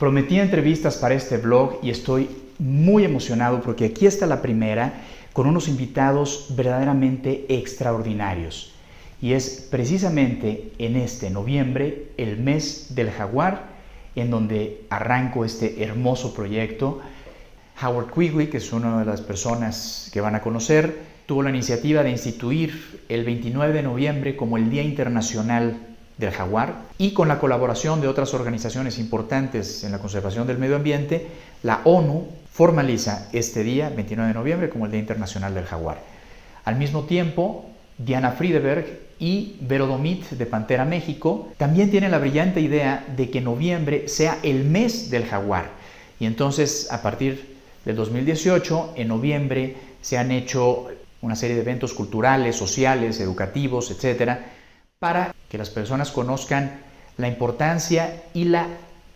Prometí entrevistas para este blog y estoy muy emocionado porque aquí está la primera con unos invitados verdaderamente extraordinarios. Y es precisamente en este noviembre, el mes del jaguar, en donde arranco este hermoso proyecto. Howard Quigley, que es una de las personas que van a conocer, tuvo la iniciativa de instituir el 29 de noviembre como el Día Internacional del Jaguar, y con la colaboración de otras organizaciones importantes en la conservación del medio ambiente, la ONU formaliza este día, 29 de noviembre, como el Día Internacional del Jaguar. Al mismo tiempo, Diana Friedeberg y Vero Domit de Pantera México también tienen la brillante idea de que noviembre sea el mes del jaguar. Y entonces, a partir del 2018, en noviembre, se han hecho una serie de eventos culturales, sociales, educativos, etcétera, para que las personas conozcan la importancia y la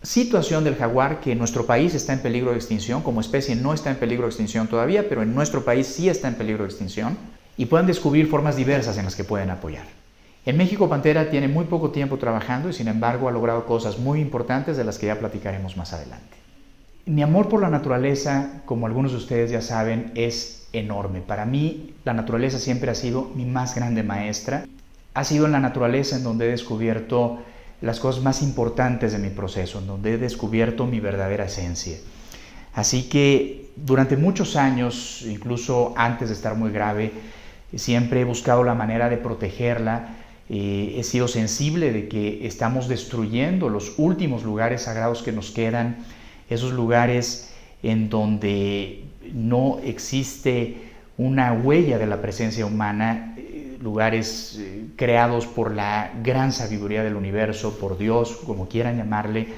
situación del jaguar, que en nuestro país está en peligro de extinción. Como especie no está en peligro de extinción todavía, pero en nuestro país sí está en peligro de extinción, y puedan descubrir formas diversas en las que pueden apoyar. En México, Pantera tiene muy poco tiempo trabajando y sin embargo ha logrado cosas muy importantes de las que ya platicaremos más adelante. Mi amor por la naturaleza, como algunos de ustedes ya saben, es enorme. Para mí, la naturaleza siempre ha sido mi más grande maestra. Ha sido en la naturaleza en donde he descubierto las cosas más importantes de mi proceso, en donde he descubierto mi verdadera esencia. Así que durante muchos años, incluso antes de estar muy grave, siempre he buscado la manera de protegerla. He sido sensible de que estamos destruyendo los últimos lugares sagrados que nos quedan, esos lugares en donde no existe una huella de la presencia humana, lugares creados por la gran sabiduría del universo, por Dios, como quieran llamarle.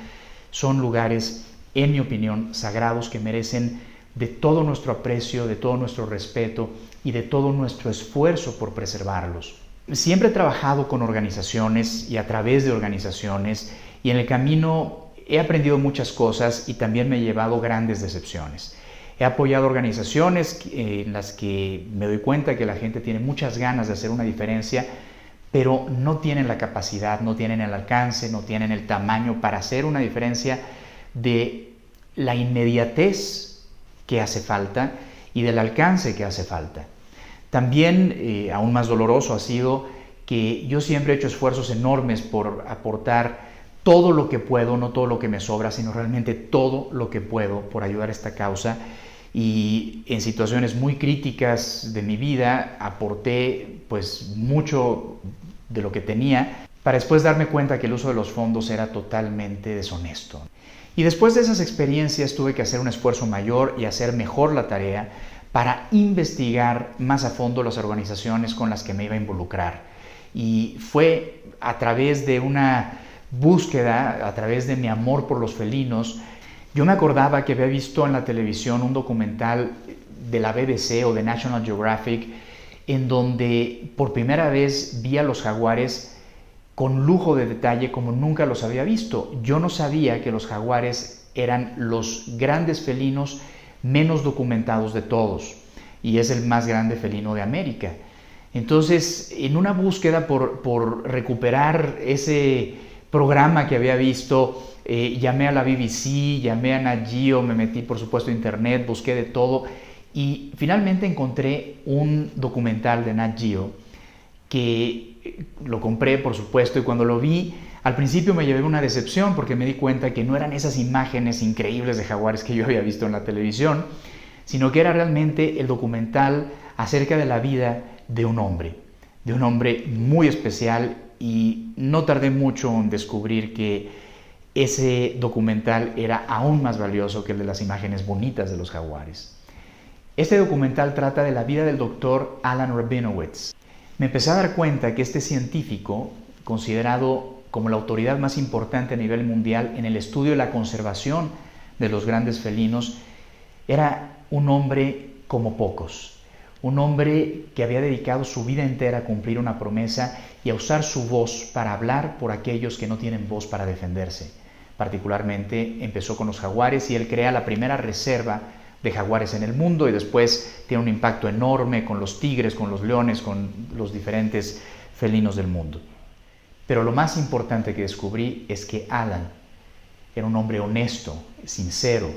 Son lugares, en mi opinión, sagrados que merecen de todo nuestro aprecio, de todo nuestro respeto y de todo nuestro esfuerzo por preservarlos. Siempre he trabajado con organizaciones y a través de organizaciones, y en el camino he aprendido muchas cosas y también me he llevado grandes decepciones. He apoyado organizaciones en las que me doy cuenta que la gente tiene muchas ganas de hacer una diferencia, pero no tienen la capacidad, no tienen el alcance, no tienen el tamaño para hacer una diferencia de la inmediatez que hace falta y del alcance que hace falta. También, aún más doloroso ha sido que yo siempre he hecho esfuerzos enormes por aportar todo lo que puedo, no todo lo que me sobra, sino realmente todo lo que puedo por ayudar a esta causa. Y en situaciones muy críticas de mi vida aporté pues mucho de lo que tenía, para después darme cuenta que el uso de los fondos era totalmente deshonesto. Y después de esas experiencias tuve que hacer un esfuerzo mayor y hacer mejor la tarea para investigar más a fondo las organizaciones con las que me iba a involucrar. Y fue a través de una búsqueda, a través de mi amor por los felinos. Yo me acordaba que había visto en la televisión un documental de la BBC o de National Geographic, en donde por primera vez vi a los jaguares con lujo de detalle como nunca los había visto. Yo no sabía que los jaguares eran los grandes felinos menos documentados de todos, y es el más grande felino de América. Entonces, en una búsqueda por recuperar ese programa que había visto, llamé a la BBC, llamé a Nat Geo, me metí por supuesto a internet, busqué de todo y finalmente encontré un documental de Nat Geo que lo compré por supuesto, y cuando lo vi al principio me llevé una decepción porque me di cuenta que no eran esas imágenes increíbles de jaguares que yo había visto en la televisión, sino que era realmente el documental acerca de la vida de un hombre muy especial. Y no tardé mucho en descubrir que ese documental era aún más valioso que el de las imágenes bonitas de los jaguares. Este documental trata de la vida del doctor Alan Rabinowitz. Me empecé a dar cuenta que este científico, considerado como la autoridad más importante a nivel mundial en el estudio de la conservación de los grandes felinos, era un hombre como pocos. Un hombre que había dedicado su vida entera a cumplir una promesa y a usar su voz para hablar por aquellos que no tienen voz para defenderse. Particularmente empezó con los jaguares y él crea la primera reserva de jaguares en el mundo, y después tiene un impacto enorme con los tigres, con los leones, con los diferentes felinos del mundo. Pero lo más importante que descubrí es que Alan Era un hombre honesto, sincero,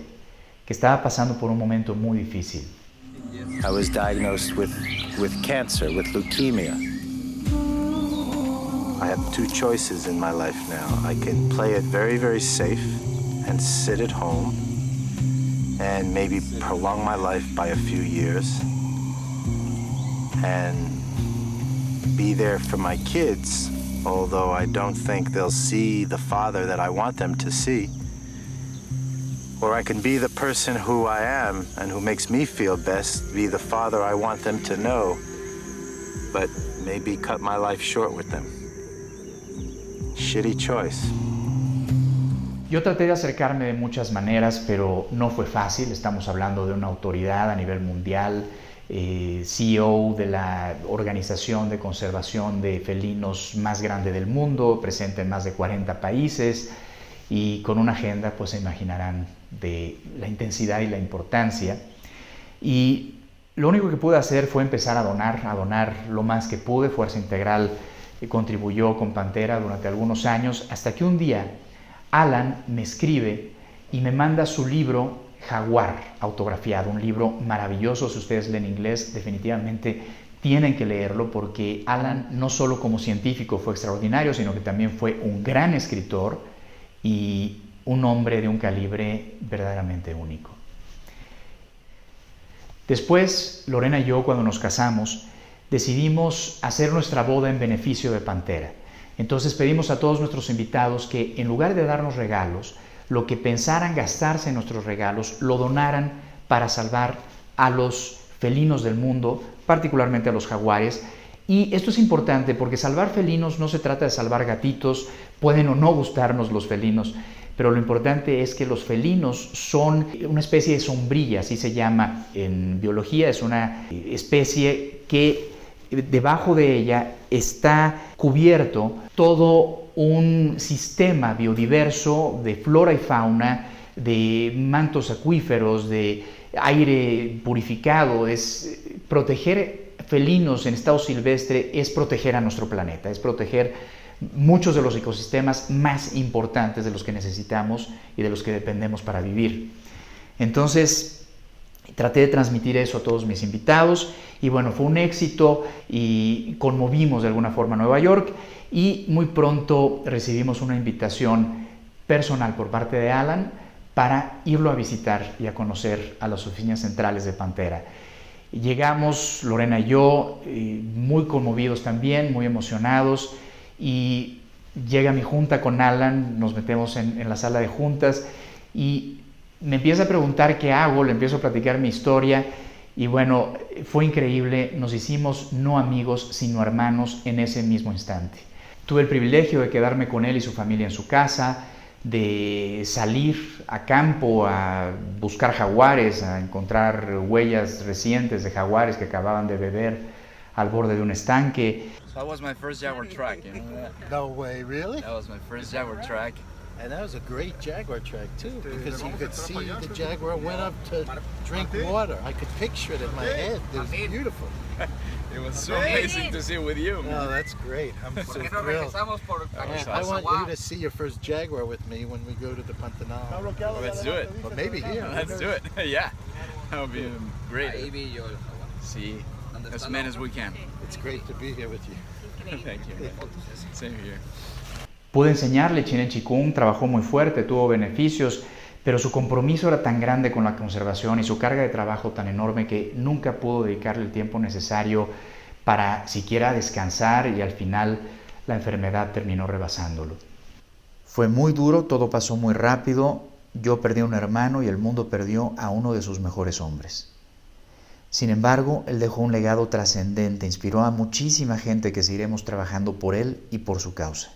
que estaba pasando por un momento muy difícil. I was diagnosed with cancer, with leukemia. I have two choices in my life now. I can play it very, very safe and sit at home and maybe prolong my life by a few years and be there for my kids, although I don't think they'll see the father that I want them to see. Or I can be the person who I am and who makes me feel best, be the father I want them to know, but maybe cut my life short with them. Shitty choice. Yo traté de acercarme de muchas maneras, pero no fue fácil. Estamos hablando de una autoridad a nivel mundial, CEO de la organización de conservación de felinos más grande del mundo, presente en más de 40 países y con una agenda, pues se imaginarán, de la intensidad y la importancia. Y lo único que pude hacer fue empezar a donar lo más que pude. Fuerza Integral contribuyó con Pantera durante algunos años, hasta que un día Alan me escribe y me manda su libro Jaguar autografiado, un libro maravilloso. Si ustedes leen inglés, definitivamente tienen que leerlo, porque Alan no solo como científico fue extraordinario, sino que también fue un gran escritor y un hombre de un calibre verdaderamente único. Después, Lorena y yo, cuando nos casamos, decidimos hacer nuestra boda en beneficio de Pantera. Entonces pedimos a todos nuestros invitados que, en lugar de darnos regalos, lo que pensaran gastarse en nuestros regalos lo donaran para salvar a los felinos del mundo, particularmente a los jaguares. Y esto es importante porque salvar felinos no se trata de salvar gatitos. Pueden o no gustarnos los felinos, pero lo importante es que los felinos son una especie de sombrilla, así se llama en biología. Es una especie que debajo de ella está cubierto todo un sistema biodiverso de flora y fauna, de mantos acuíferos, de aire purificado. Es proteger felinos en estado silvestre, es proteger a nuestro planeta, es proteger muchos de los ecosistemas más importantes de los que necesitamos y de los que dependemos para vivir. Entonces, traté de transmitir eso a todos mis invitados y bueno, fue un éxito y conmovimos de alguna forma a Nueva York, y muy pronto recibimos una invitación personal por parte de Alan para irlo a visitar y a conocer a las oficinas centrales de Pantera. Llegamos, Lorena y yo, muy conmovidos también, muy emocionados, y llega mi junta con Alan, nos metemos en la sala de juntas y me empieza a preguntar qué hago, le empiezo a platicar mi historia y bueno, fue increíble. Nos hicimos no amigos, sino hermanos en ese mismo instante. Tuve el privilegio de quedarme con él y su familia en su casa, de salir a campo a buscar jaguares, a encontrar huellas recientes de jaguares que acababan de beber al borde de un estanque. So that was my first Jaguar track, you know that? No way, really? That was my first Jaguar track. And that was a great Jaguar track too, because you could see the Jaguar went up to drink water. I could picture it in my head. It was beautiful. It was so amazing to see it with you. Oh, that's great. I'm so thrilled. I want you to see your first Jaguar with me when we go to the Pantanal. Let's do it. But maybe here. Let's do it. Yeah, that would be great. See, as many as we can. It's great to be here with you. Thank you. Same here. Pude enseñarle Chinen Chikung, trabajó muy fuerte, tuvo beneficios, pero su compromiso era tan grande con la conservación y su carga de trabajo tan enorme que nunca pudo dedicarle el tiempo necesario para siquiera descansar, y al final la enfermedad terminó rebasándolo. Fue muy duro, todo pasó muy rápido. Yo perdí a un hermano y el mundo perdió a uno de sus mejores hombres. Sin embargo, él dejó un legado trascendente, inspiró a muchísima gente que seguiremos trabajando por él y por su causa.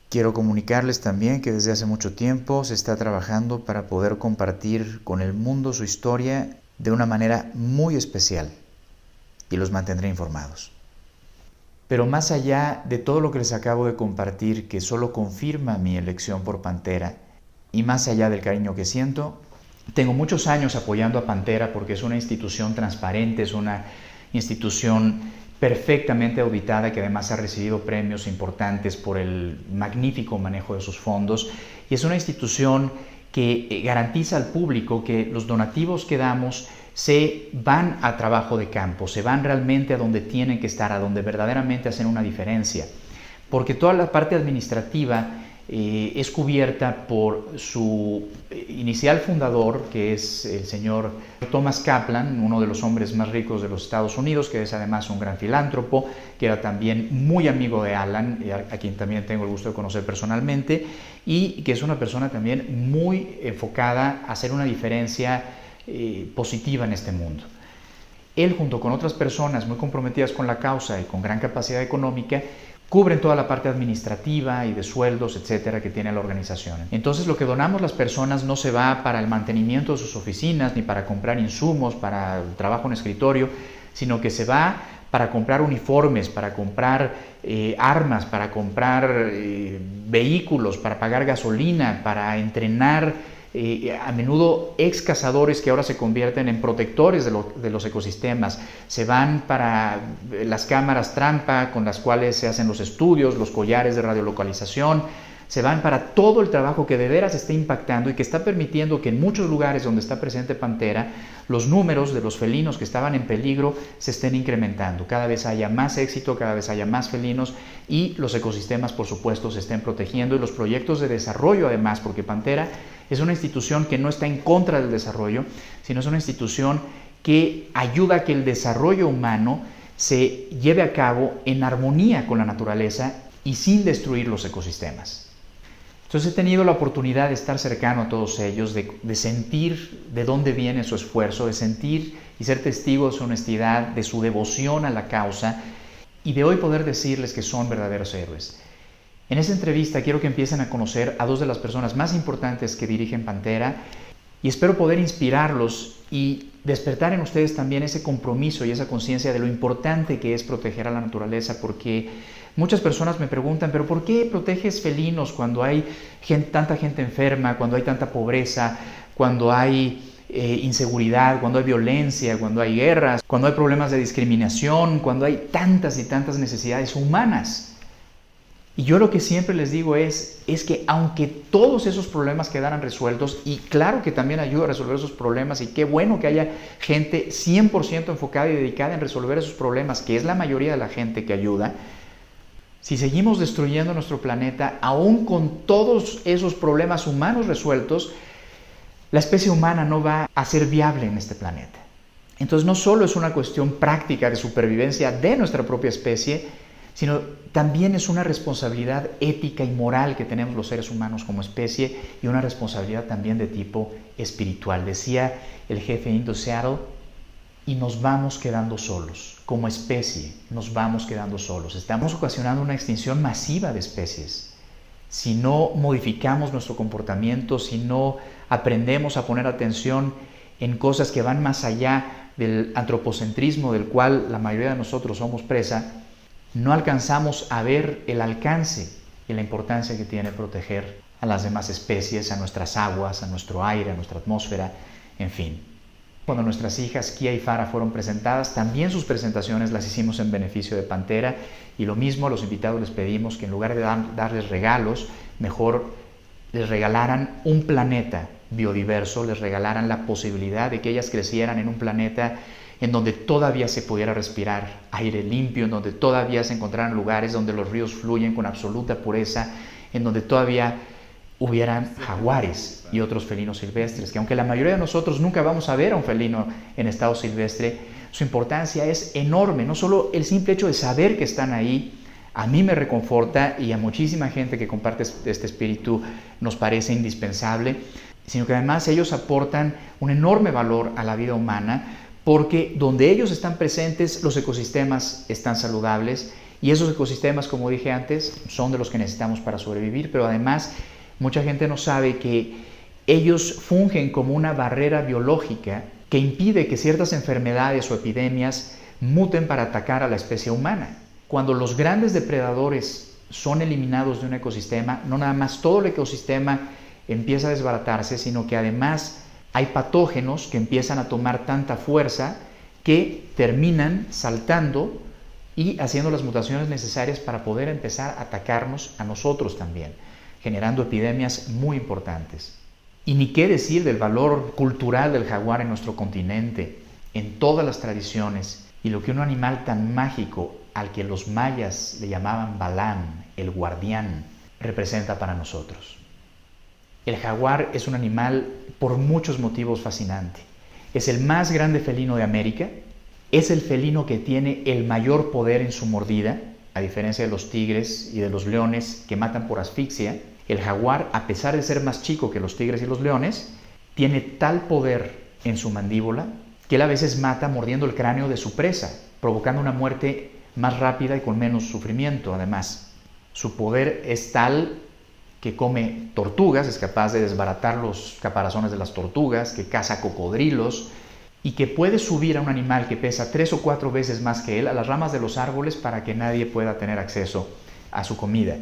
Quiero comunicarles también que desde hace mucho tiempo se está trabajando para poder compartir con el mundo su historia de una manera muy especial, y los mantendré informados. Pero más allá de todo lo que les acabo de compartir, que solo confirma mi elección por Pantera, y más allá del cariño que siento, tengo muchos años apoyando a Pantera porque es una institución transparente, es una institución perfectamente auditada, que además ha recibido premios importantes por el magnífico manejo de sus fondos, y es una institución que garantiza al público que los donativos que damos se van a trabajo de campo, se van realmente a donde tienen que estar, a donde verdaderamente hacen una diferencia, porque toda la parte administrativa es cubierta por su inicial fundador, que es el señor Thomas Kaplan, uno de los hombres más ricos de los Estados Unidos, que es además un gran filántropo, que era también muy amigo de Alan, a quien también tengo el gusto de conocer personalmente, y que es una persona también muy enfocada a hacer una diferencia positiva en este mundo. Él, junto con otras personas muy comprometidas con la causa y con gran capacidad económica, cubren toda la parte administrativa y de sueldos, etcétera, que tiene la organización. Entonces, lo que donamos las personas no se va para el mantenimiento de sus oficinas, ni para comprar insumos, para el trabajo en escritorio, sino que se va para comprar uniformes, para comprar armas, para comprar vehículos, para pagar gasolina, para entrenar a menudo ex cazadores que ahora se convierten en protectores de los ecosistemas. Se van para las cámaras trampa con las cuales se hacen los estudios, los collares de radiolocalización. Se van para todo el trabajo que de veras está impactando y que está permitiendo que en muchos lugares donde está presente Pantera, los números de los felinos que estaban en peligro se estén incrementando. Cada vez haya más éxito, cada vez haya más felinos y los ecosistemas, por supuesto, se estén protegiendo, y los proyectos de desarrollo además, porque Pantera es una institución que no está en contra del desarrollo, sino es una institución que ayuda a que el desarrollo humano se lleve a cabo en armonía con la naturaleza y sin destruir los ecosistemas. Entonces he tenido la oportunidad de estar cercano a todos ellos, de sentir de dónde viene su esfuerzo, de sentir y ser testigo de su honestidad, de su devoción a la causa, y de hoy poder decirles que son verdaderos héroes. En esta entrevista quiero que empiecen a conocer a dos de las personas más importantes que dirigen Pantera, y espero poder inspirarlos y despertar en ustedes también ese compromiso y esa conciencia de lo importante que es proteger a la naturaleza, porque muchas personas me preguntan, ¿pero por qué proteges felinos cuando hay tanta gente enferma, cuando hay tanta pobreza, cuando hay inseguridad, cuando hay violencia, cuando hay guerras, cuando hay problemas de discriminación, cuando hay tantas y tantas necesidades humanas? Y yo lo que siempre les digo es que aunque todos esos problemas quedaran resueltos, y claro que también ayuda a resolver esos problemas, y qué bueno que haya gente 100% enfocada y dedicada en resolver esos problemas, que es la mayoría de la gente que ayuda, si seguimos destruyendo nuestro planeta, aún con todos esos problemas humanos resueltos, la especie humana no va a ser viable en este planeta. Entonces no solo es una cuestión práctica de supervivencia de nuestra propia especie, sino también es una responsabilidad ética y moral que tenemos los seres humanos como especie, y una responsabilidad también de tipo espiritual. Decía el jefe Indo Seattle, y nos vamos quedando solos, como especie nos vamos quedando solos. Estamos ocasionando una extinción masiva de especies. Si no modificamos nuestro comportamiento, si no aprendemos a poner atención en cosas que van más allá del antropocentrismo del cual la mayoría de nosotros somos presa, no alcanzamos a ver el alcance y la importancia que tiene proteger a las demás especies, a nuestras aguas, a nuestro aire, a nuestra atmósfera, en fin. Cuando nuestras hijas Kia y Farah fueron presentadas, también sus presentaciones las hicimos en beneficio de Pantera, y lo mismo a los invitados les pedimos que en lugar de darles regalos, mejor les regalaran un planeta biodiverso, les regalaran la posibilidad de que ellas crecieran en un planeta en donde todavía se pudiera respirar aire limpio, en donde todavía se encontraran lugares donde los ríos fluyen con absoluta pureza, en donde todavía hubieran jaguares y otros felinos silvestres, que aunque la mayoría de nosotros nunca vamos a ver a un felino en estado silvestre, su importancia es enorme. No solo el simple hecho de saber que están ahí, a mí me reconforta, y a muchísima gente que comparte este espíritu nos parece indispensable, sino que además ellos aportan un enorme valor a la vida humana, porque donde ellos están presentes, los ecosistemas están saludables, y esos ecosistemas, como dije antes, son de los que necesitamos para sobrevivir, pero además mucha gente no sabe que ellos fungen como una barrera biológica que impide que ciertas enfermedades o epidemias muten para atacar a la especie humana. Cuando los grandes depredadores son eliminados de un ecosistema, no nada más todo el ecosistema empieza a desbaratarse, sino que además hay patógenos que empiezan a tomar tanta fuerza que terminan saltando y haciendo las mutaciones necesarias para poder empezar a atacarnos a nosotros también, generando epidemias muy importantes. Y ni qué decir del valor cultural del jaguar en nuestro continente, en todas las tradiciones, y lo que un animal tan mágico al que los mayas le llamaban Balán, el guardián, representa para nosotros. El jaguar es un animal por muchos motivos fascinante. Es el más grande felino de América, es el felino que tiene el mayor poder en su mordida, a diferencia de los tigres y de los leones que matan por asfixia. El jaguar, a pesar de ser más chico que los tigres y los leones, tiene tal poder en su mandíbula que él a veces mata mordiendo el cráneo de su presa, provocando una muerte más rápida y con menos sufrimiento. Además, su poder es tal que come tortugas, es capaz de desbaratar los caparazones de las tortugas, que caza cocodrilos y que puede subir a un animal que pesa 3 o 4 veces más que él a las ramas de los árboles para que nadie pueda tener acceso a su comida.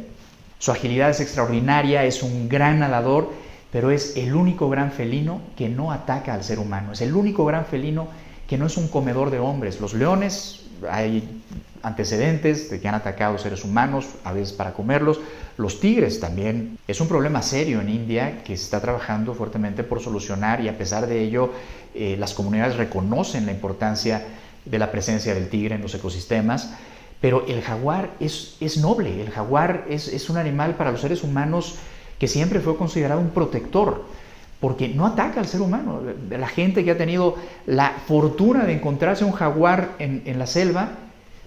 Su agilidad es extraordinaria, es un gran nadador, pero es el único gran felino que no ataca al ser humano. Es el único gran felino que no es un comedor de hombres. Los leones, hay antecedentes de que han atacado seres humanos, a veces para comerlos. Los tigres también. Es un problema serio en India que se está trabajando fuertemente por solucionar, y a pesar de ello, las comunidades reconocen la importancia de la presencia del tigre en los ecosistemas. Pero el jaguar es noble, el jaguar es un animal para los seres humanos que siempre fue considerado un protector, porque no ataca al ser humano. La gente que ha tenido la fortuna de encontrarse un jaguar en la selva,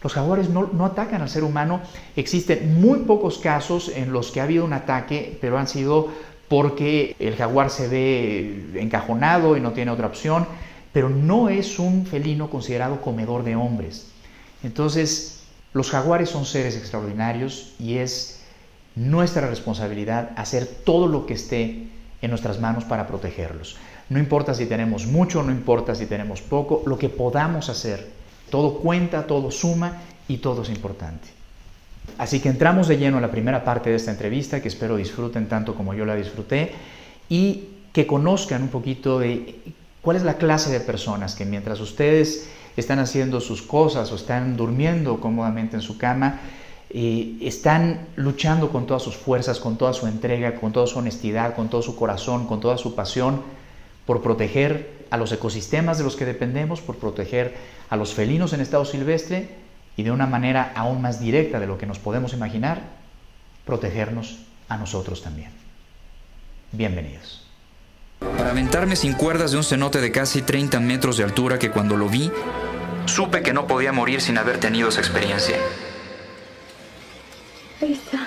los jaguares no atacan al ser humano. Existen muy pocos casos en los que ha habido un ataque, pero han sido porque el jaguar se ve encajonado y no tiene otra opción, pero no es un felino considerado comedor de hombres. Entonces, los jaguares son seres extraordinarios y es nuestra responsabilidad hacer todo lo que esté en nuestras manos para protegerlos. No importa si tenemos mucho, no importa si tenemos poco, lo que podamos hacer. Todo cuenta, todo suma y todo es importante. Así que entramos de lleno a la primera parte de esta entrevista, que espero disfruten tanto como yo la disfruté, y que conozcan un poquito de cuál es la clase de personas que mientras ustedes están haciendo sus cosas o están durmiendo cómodamente en su cama, están luchando con todas sus fuerzas, con toda su entrega, con toda su honestidad, con todo su corazón, con toda su pasión por proteger a los ecosistemas de los que dependemos, por proteger a los felinos en estado silvestre y de una manera aún más directa de lo que nos podemos imaginar, protegernos a nosotros también. Bienvenidos. Para aventarme sin cuerdas de un cenote de casi 30 metros de altura que cuando lo vi, supe que no podía morir sin haber tenido esa experiencia. Ahí está.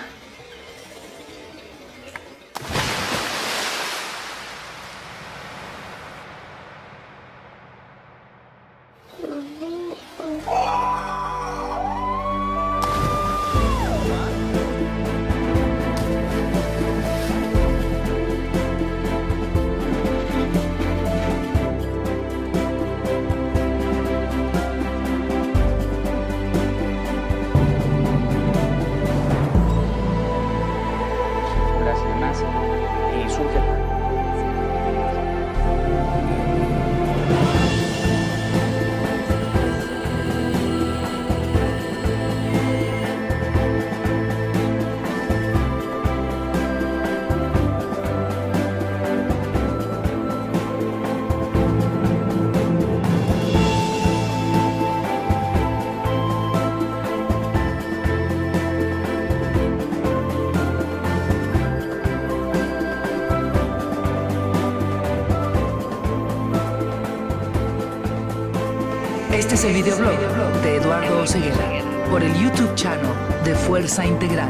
Este es el videoblog de Eduardo Oseguera por el YouTube channel de Fuerza Integral.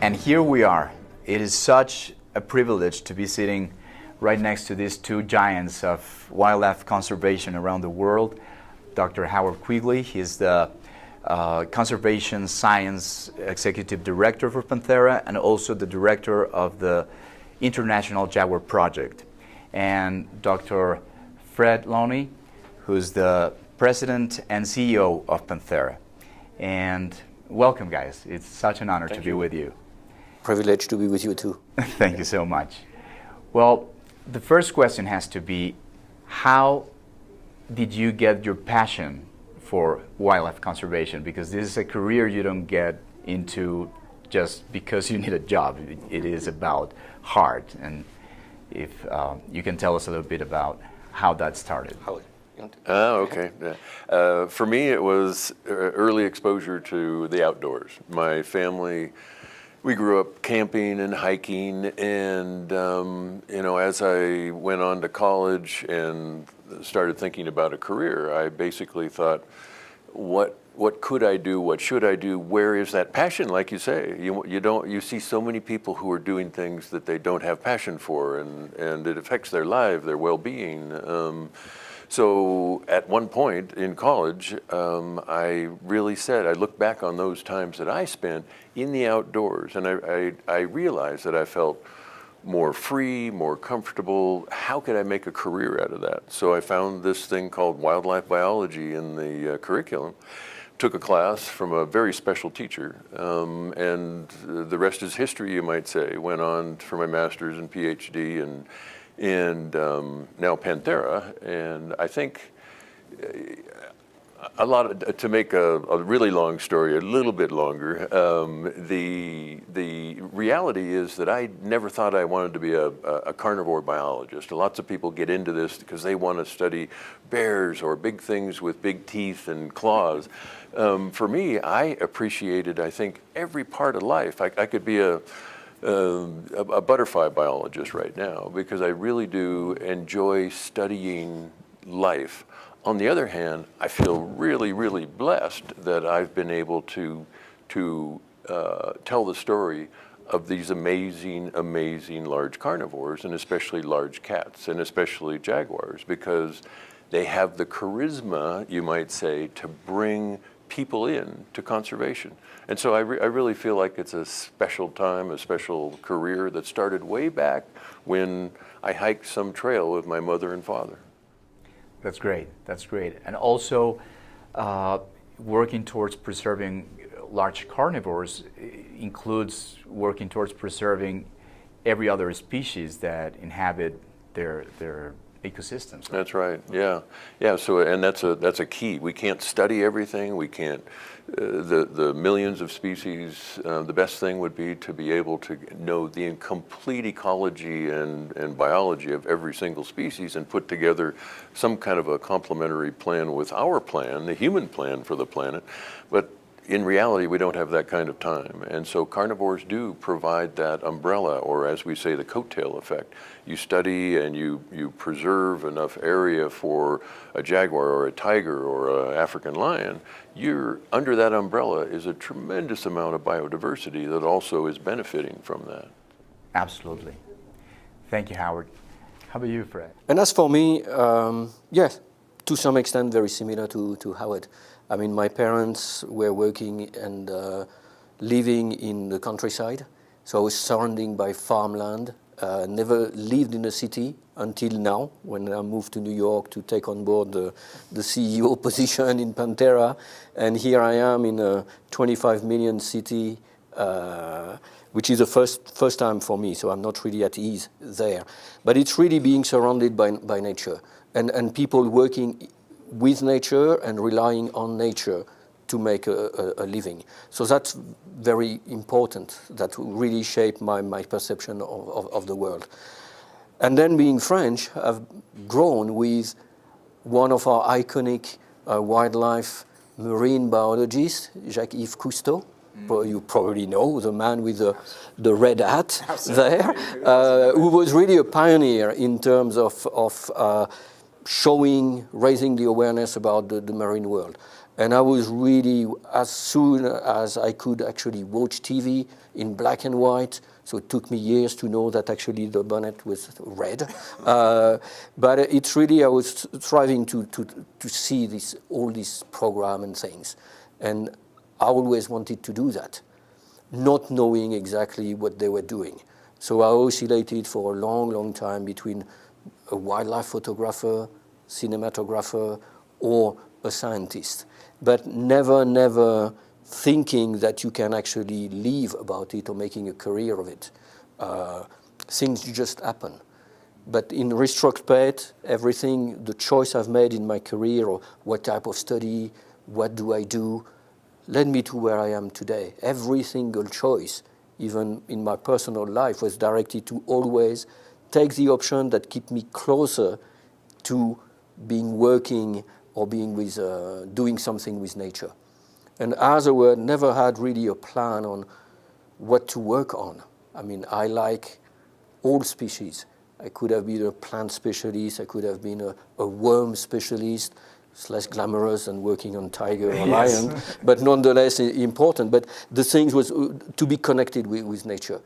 And here we are. It is such a privilege to be sitting right next to these two giants of wildlife conservation around the world. Dr. Howard Quigley, he is the Conservation Science Executive Director for Panthera and also the Director of the International Jaguar Project. And Dr. Fred Loney, who's the President and CEO of Panthera. And welcome, guys. It's such an honor to be with you. Privilege to be with you too. Thank you so much. Well, the first question has to be, how did you get your passion for wildlife conservation? Because this is a career you don't get into just because you need a job. It is about heart, and if you can tell us a little bit about how that started. Okay. Yeah. For me, it was early exposure to the outdoors. My family, we grew up camping and hiking, and as I went on to college and started thinking about a career, I basically thought, what could I do? What should I do? Where is that passion? Like you say, you see so many people who are doing things that they don't have passion for, and it affects their life, their well-being. So at one point in college, I really said, I looked back on those times that I spent in the outdoors, and I realized that I felt more free, more comfortable. How could I make a career out of that? So I found this thing called wildlife biology in the curriculum, took a class from a very special teacher, and the rest is history, you might say. Went on for my master's and PhD, and now Panthera. And I think to make a really long story a little bit longer, the reality is that I never thought I wanted to be a carnivore biologist. Lots of people get into this because they want to study bears or big things with big teeth and claws. For me, I appreciated, I think, every part of life. I could be a butterfly biologist right now because I really do enjoy studying life. On the other hand, I feel really, really blessed that I've been able to tell the story of these amazing, amazing large carnivores, and especially large cats, and especially jaguars, because they have the charisma, you might say, to bring people in to conservation. And so I really feel like it's a special time, a special career that started way back when I hiked some trail with my mother and father. That's great. That's great. And also, working towards preserving large carnivores includes working towards preserving every other species that inhabit their ecosystems. That's right. Yeah, yeah. So, and that's a key. We can't study everything. We can't. The millions of species. The best thing would be to be able to know the complete ecology and biology of every single species and put together some kind of a complementary plan with our plan, the human plan for the planet. But in reality, we don't have that kind of time. And so carnivores do provide that umbrella, or as we say, the coattail effect. You study and you preserve enough area for a jaguar or a tiger or an African lion. You're under that umbrella is a tremendous amount of biodiversity that also is benefiting from that. Absolutely. Thank you, Howard. How about you, Fred? And as for me, yes, to some extent very similar to Howard. I mean, my parents were working and living in the countryside, so I was surrounded by farmland, never lived in a city until now, when I moved to New York to take on board the CEO position in Panthera, and here I am in a 25 million city, which is the first time for me, so I'm not really at ease there. But it's really being surrounded by nature, and people working with nature and relying on nature to make a living. So that's very important. That really shaped my perception of the world. And then being French, I've grown with one of our iconic wildlife marine biologists, Jacques-Yves Cousteau. You probably know, the man with the red hat there, who was really a pioneer in terms of raising the awareness about the marine world. And I was really, as soon as I could actually watch TV in black and white, so it took me years to know that actually the bonnet was red. But it's really, I was striving to see all these program and things. And I always wanted to do that, not knowing exactly what they were doing. So I oscillated for a long, long time between a wildlife photographer, cinematographer, or a scientist, but never thinking that you can actually live about it or making a career of it. Things just happen. But in retrospect, everything, the choice I've made in my career, or what type of study, what do I do, led me to where I am today. Every single choice, even in my personal life, was directed to always take the option that keep me closer to being working or being with, doing something with nature. And as I were, never had really a plan on what to work on. I mean, I like all species. I could have been a plant specialist, I could have been a worm specialist. It's less glamorous than working on tiger or lion, but nonetheless important. But the thing was to be connected with nature.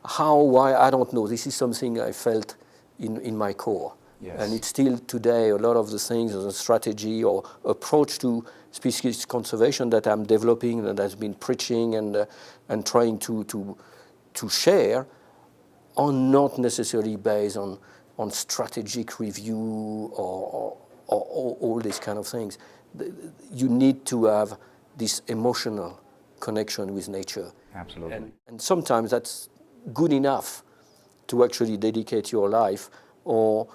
How, why, I don't know. This is something I felt in my core. Yes. And it's still today a lot of the things, the strategy or approach to species conservation that I'm developing and has been preaching and trying to share are not necessarily based on strategic review or all these kind of things. You need to have this emotional connection with nature. Absolutely. And sometimes that's good enough to actually dedicate your life or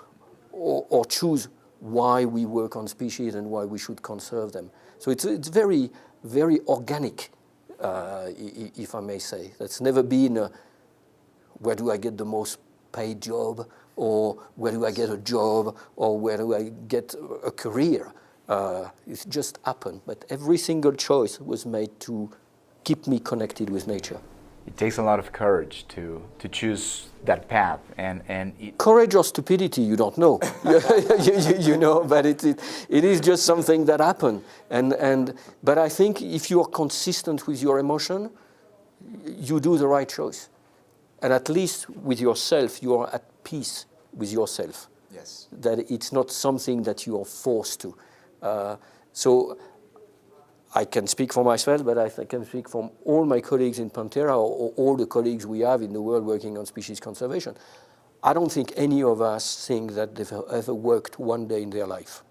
choose why we work on species and why we should conserve them. So it's very, very organic, if I may say. That's never been where do I get the most paid job, or where do I get a job, or where do I get a career. It just happened. But every single choice was made to keep me connected with nature. It takes a lot of courage to choose that path, and courage or stupidity, you don't know. you know, but it is just something that happened. But I think if you are consistent with your emotion, you do the right choice. And at least with yourself, you are at peace with yourself. Yes. That it's not something that you are forced to. So I can speak for myself, but I can speak from all my colleagues in Pantera or all the colleagues we have in the world working on species conservation. I don't think any of us think that they've ever worked one day in their life.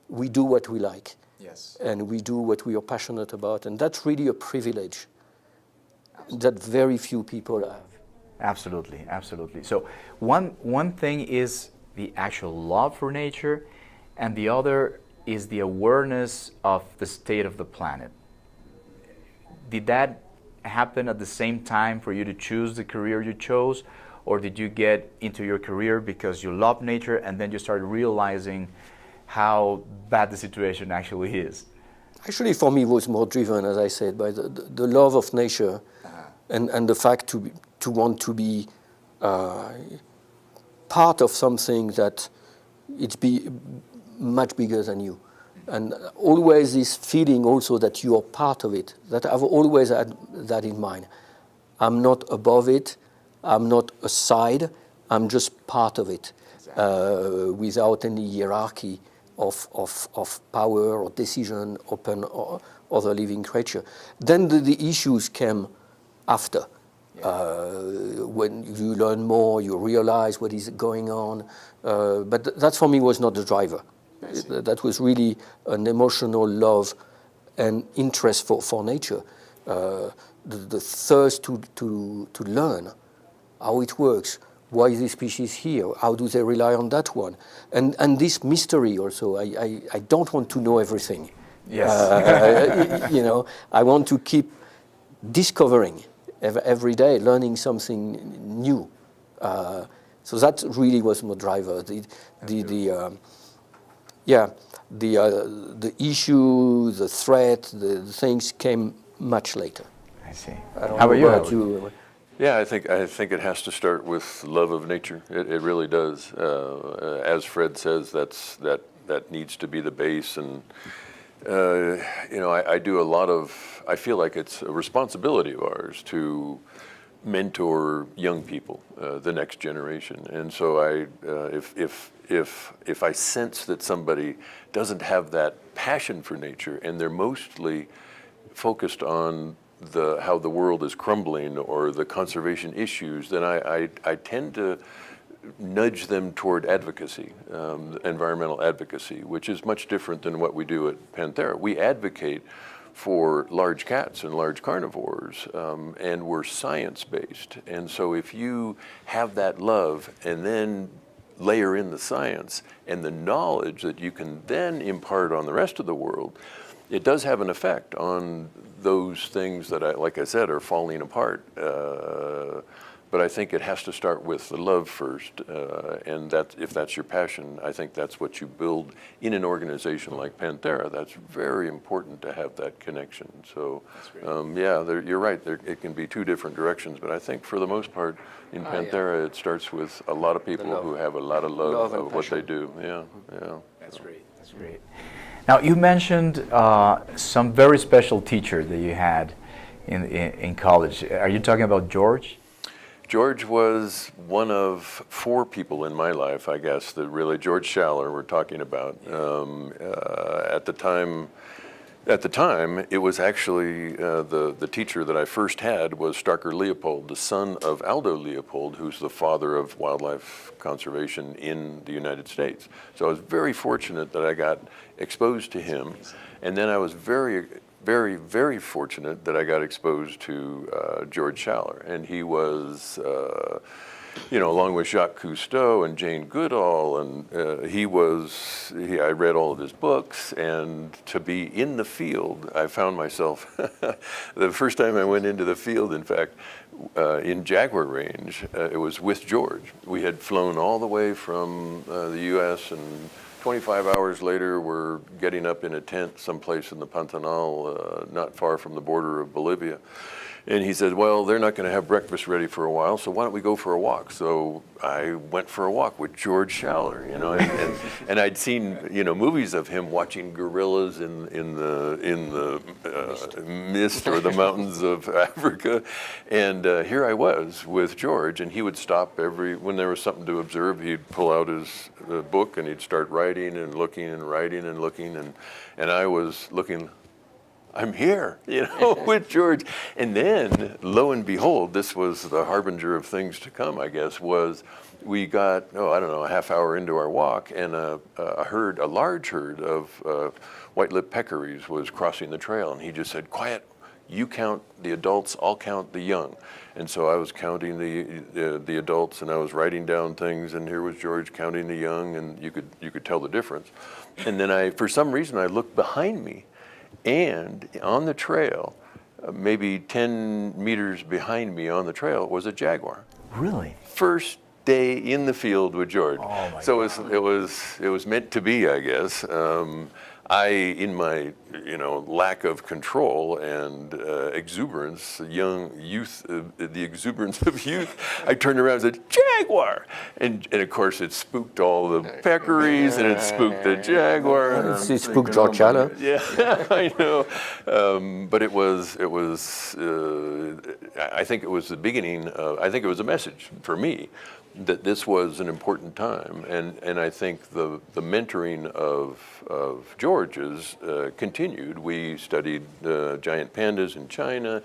We do what we like. Yes. And we do what we are passionate about, and that's really a privilege that very few people have. Absolutely, absolutely. So one thing is the actual love for nature, and the other is the awareness of the state of the planet. Did that happen at the same time for you to choose the career you chose, or did you get into your career because you love nature and then you started realizing how bad the situation actually is? Actually, for me, it was more driven, as I said, by the love of nature and the fact to want to be part of something that it's much bigger than you. And always this feeling also that you are part of it, that I've always had that in mind. I'm not above it, I'm not aside, I'm just part of it, without any hierarchy of power or decision upon other living creature. Then the issues came after. When you learn more, you realize what is going on. But that for me was not the driver. That was really an emotional love and interest for nature. The thirst to learn how it works. Why is this species here? How do they rely on that one? And this mystery also. I don't want to know everything. Yes. You know, I want to keep discovering every day, learning something new. So that really was my driver. The issue, the threat, the things came much later. I see. How about you? Yeah, I think it has to start with love of nature. It really does. As Fred says, that needs to be the base. And I do a lot of. I feel like it's a responsibility of ours to mentor young people, the next generation. And so if I sense that somebody doesn't have that passion for nature and they're mostly focused on how the world is crumbling or the conservation issues, then I tend to nudge them toward advocacy, environmental advocacy, which is much different than what we do at Panthera. We advocate for large cats and large carnivores, and we're science-based. And so if you have that love and then layer in the science and the knowledge that you can then impart on the rest of the world, it does have an effect on those things that, like I said, are falling apart. But I think it has to start with the love first, and that if that's your passion, I think that's what you build in an organization like Panthera. That's very important to have that connection. So, you're right. It can be two different directions, but I think for the most part, in Panthera, it starts with a lot of people who have a lot of love of what they do. Yeah. That's great. That's great. Now, you mentioned some very special teacher that you had in college. Are you talking about George? George was one of 4 people in my life, I guess, that really, George Schaller we're talking about. At the time, it was actually the teacher that I first had was Starker Leopold, the son of Aldo Leopold, who's the father of wildlife conservation in the United States. So I was very fortunate that I got exposed to him, and then I was very, very fortunate that I got exposed to George Schaller, and he was, along with Jacques Cousteau and Jane Goodall, and I read all of his books, and to be in the field, I found myself, the first time I went into the field, in fact, in Jaguar Range, it was with George. We had flown all the way from the U.S., and 25 hours later, we're getting up in a tent someplace in the Pantanal, not far from the border of Bolivia. And he said, well, they're not going to have breakfast ready for a while, so why don't we go for a walk? So I went for a walk with George Schaller, and I'd seen, movies of him watching gorillas in the mist or the mountains of Africa. And here I was with George, and he would stop when there was something to observe, he'd pull out his book and he'd start writing and looking and writing and looking, and I was looking, I'm here, with George. And then, lo and behold, this was the harbinger of things to come, I guess, was we got, a half hour into our walk, and a large herd of white-lipped peccaries was crossing the trail, and he just said, quiet, you count the adults, I'll count the young. And so I was counting the adults, and I was writing down things, and here was George counting the young, and you could tell the difference. And then for some reason, I looked behind me, and on the trail, maybe 10 meters behind me on the trail, was a jaguar. Really? First day in the field with George. Oh my so God. It was meant to be, I guess. In my lack of control and exuberance, young youth, the exuberance of youth, I turned around and said, jaguar! And of course it spooked all the peccaries, and it spooked the jaguar. It spooked George Schaller. Yeah, I know. But it was. I think it was the beginning. I think it was a message for me that this was an important time, and I think the mentoring of George's continued. We studied giant pandas in China.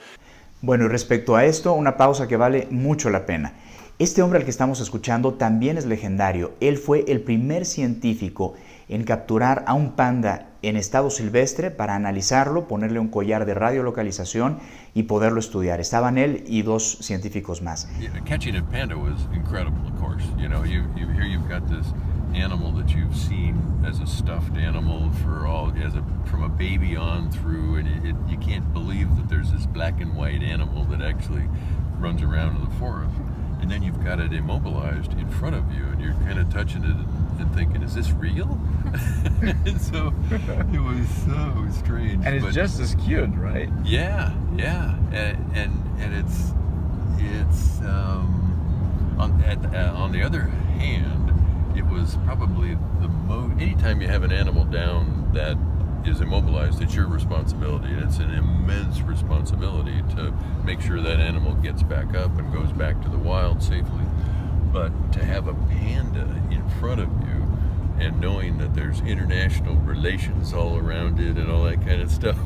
Bueno, y respecto a esto, una pausa que vale mucho la pena. Este hombre al que estamos escuchando también es legendario. Él fue el primer científico en capturar a un panda en estado silvestre para analizarlo, ponerle un collar de radiolocalización y poderlo estudiar. Estaban él y 2 científicos más. Catching a panda was incredible, of course. Here you've got this animal that you've seen as a stuffed animal from a baby on through, and you can't believe that there's this black and white animal that actually runs around in the forest. And then you've got it immobilized in front of you, and you're kind of touching it and thinking, is this real? And so it was so strange. And it's just as cute, right? Yeah. And it's on the other hand, it was probably anytime you have an animal down that is immobilized, it's your responsibility, and it's an immense responsibility to make sure that animal gets back up and goes back to the wild safely. But to have a panda in front of you and knowing that there's international relations all around it and all that kind of stuff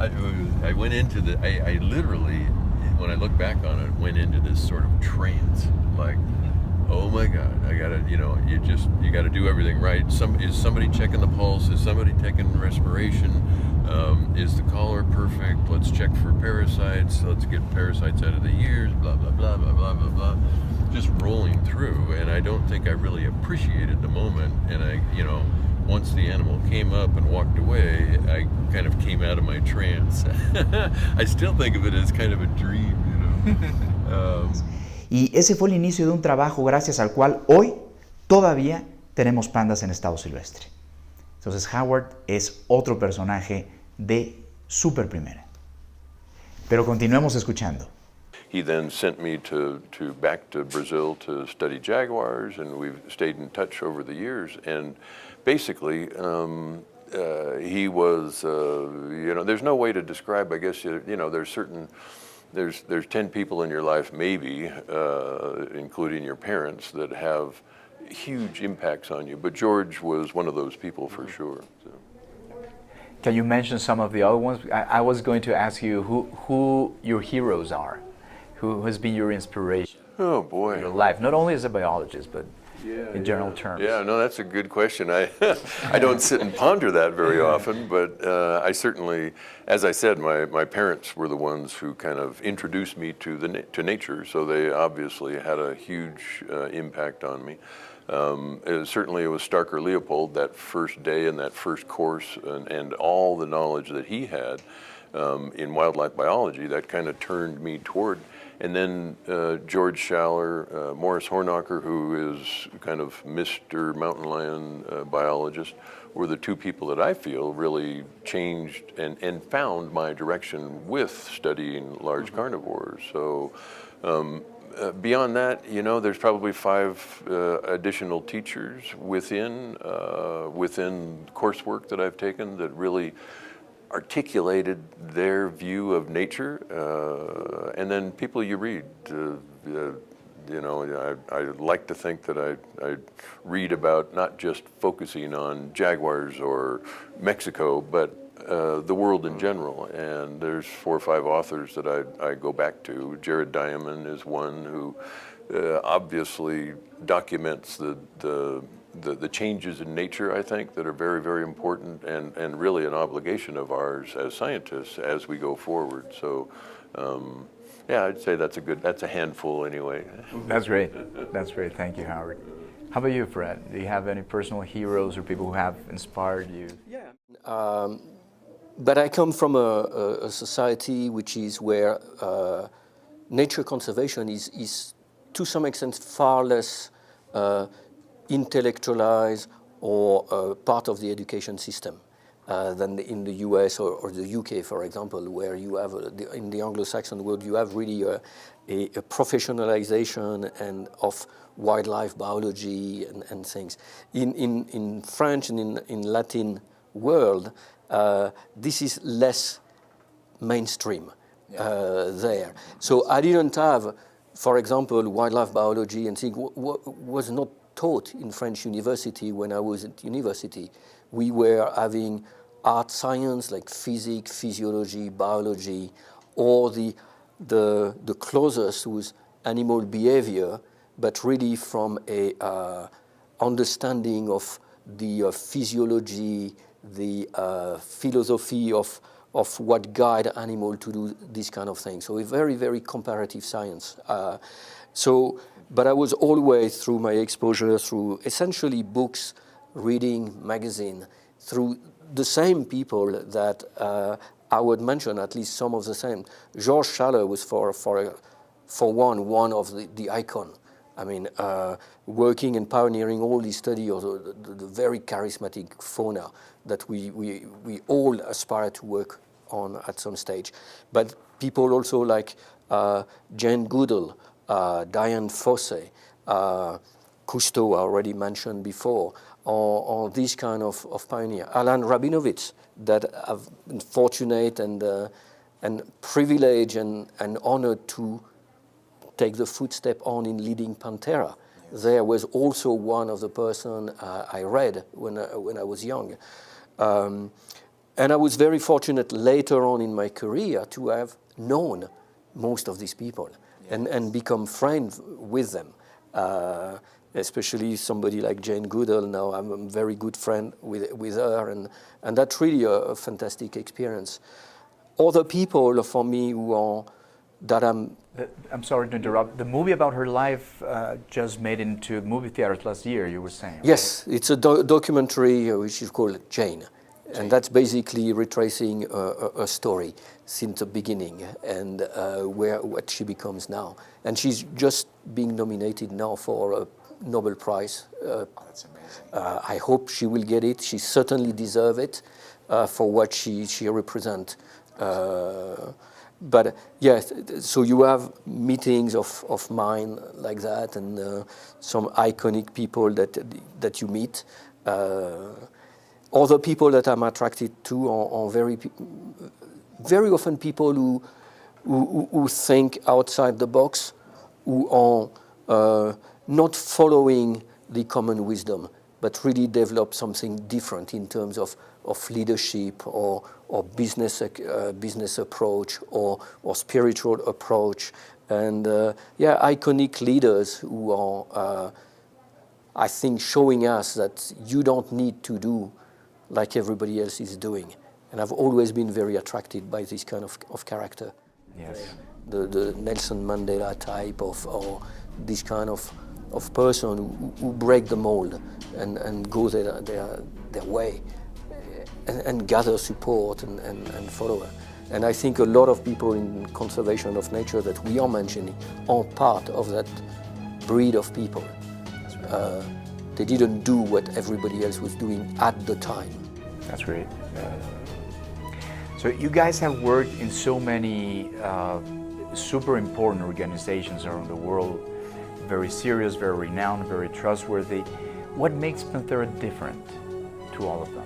I went into I literally, when I look back on it, went into this sort of trance, like oh my God, I gotta, you gotta do everything right. Is somebody checking the pulse? Is somebody taking respiration? Is the collar perfect? Let's check for parasites. Let's get parasites out of the ears. Blah blah blah blah blah blah blah. Just rolling through, and I don't think I really appreciated the moment. And once the animal came up and walked away, I kind of came out of my trance. I still think of it as kind of a dream, Y ese fue el inicio de un trabajo gracias al cual hoy todavía tenemos pandas en estado silvestre. Entonces Howard es otro personaje de Super Primera. Pero continuemos escuchando. He then sent me back to Brazil to study jaguars, and we've stayed in touch over the years. And basically, he was, there's no way to describe, I guess, there's 10 people in your life, maybe, including your parents, that have huge impacts on you. But George was one of those people for sure. So. Can you mention some of the other ones? I was going to ask you who your heroes are, who has been your inspiration Oh boy, in your life, not only as a biologist, but in general terms. Yeah, no, that's a good question. I don't sit and ponder that very often, but I certainly, as I said, my parents were the ones who kind of introduced me to nature, so they obviously had a huge impact on me. Certainly it was Starker Leopold, that first day and that first course, and all the knowledge that he had in wildlife biology that kind of turned me toward. And then George Schaller, Morris Hornacher, who is kind of Mr. Mountain lion biologist, were the two people that I feel really changed and found my direction with studying large carnivores. So beyond that, there's probably 5 additional teachers within coursework that I've taken that really articulated their view of nature, and then people you read. I like to think that I read about not just focusing on jaguars or Mexico, but the world in general. And there's 4 or 5 authors that I go back to. Jared Diamond is one who obviously documents the changes in nature, I think, that are very, very important and really an obligation of ours as scientists as we go forward. So, yeah, I'd say that's a handful anyway. That's great. That's great. Thank you, Howard. How about you, Fred? Do you have any personal heroes or people who have inspired you? Yeah. But I come from a society which is where nature conservation is to some extent far less intellectualized or part of the education system than in the US or the UK, for example, where you have, in the Anglo-Saxon world, you have really a professionalization of wildlife biology and things. In French and in Latin world, this is less mainstream there. So I didn't have, for example, wildlife biology and things was not taught in French university when I was at university. We were having art science like physics, physiology, biology, or the closest was animal behavior, but really from a understanding of the physiology, the philosophy of what guide animal to do this kind of thing. So a very, very comparative science. But I was always, through my exposure, through essentially books, reading, magazine, through the same people that I would mention, at least some of the same. George Schaller was for one of the icon. I mean, working and pioneering all the study of the very charismatic fauna that we all aspire to work on at some stage. But people also like Jane Goodall, Diane Fossey, Cousteau, I already mentioned before, or this kind of pioneer. Alan Rabinowitz, that I've been fortunate and privileged and honored to take the footstep on in leading Panthera. Yes. There was also one of the person I read when I was young. And I was very fortunate later on in my career to have known most of these people. Yes. and become friends with them. Especially somebody like Jane Goodall. Now I'm a very good friend with her, and that's really a fantastic experience. Other people for me who are that I'm sorry to interrupt. The movie about her life just made into movie theaters last year, you were saying. Yes, it's a documentary which is called Jane. And that's basically retracing a story since the beginning and what she becomes now. And she's just being nominated now for a Nobel Prize. That's amazing. I hope she will get it. She certainly deserves it for what she represents. But yes, so you have meetings of mine like that, and some iconic people that you meet. Other people that I'm attracted to are very often people who think outside the box, who are not following the common wisdom, but really develop something different in terms of leadership or business approach or spiritual approach. And iconic leaders who are, I think, showing us that you don't need to do like everybody else is doing. And I've always been very attracted by this kind of character. Yes. The Nelson Mandela type or this kind of person who break the mold and go their way and gather support and follower. And I think a lot of people in conservation of nature that we are mentioning are part of that breed of people. They didn't do what everybody else was doing at the time. That's great. So you guys have worked in so many super important organizations around the world, very serious, very renowned, very trustworthy. What makes Panthera different to all of them?